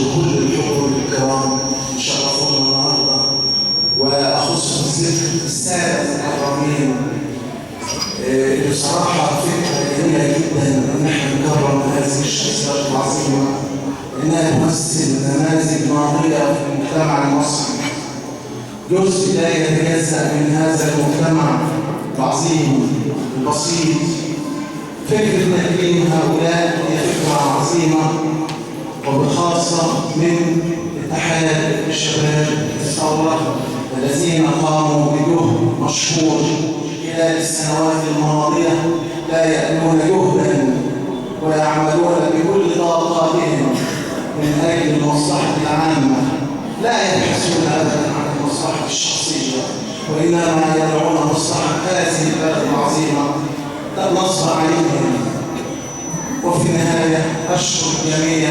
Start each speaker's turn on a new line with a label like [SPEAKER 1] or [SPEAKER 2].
[SPEAKER 1] كل الحضور الكرام اللي شرفونا النهارده، واخص بالذكر الساده المحترمين اللي بصراحه فكره جميله جدا ان احنا نكرم هذه الشخصيات العظيمه انها تمثل نماذج ناضيه في المجتمع المصري، جزء لا يتجزأ من هذا المجتمع العظيم البسيط. فكرة تكريم هؤلاء هي فكرة عظيمة، وبخاصة من اتحاد الشباب الثورة الذين قاموا بجهد مشهور خلال السنوات الماضية، لا يألون جهدا ويعملون بكل طاقاتهم من أجل المصلحة العامة، لا يبحثون أبدا عن المصلحة الشخصية، وإنما يدعون مصلحة هذه البلد العظيمة نصب عليهم. وفي النهاية أشكر الجميع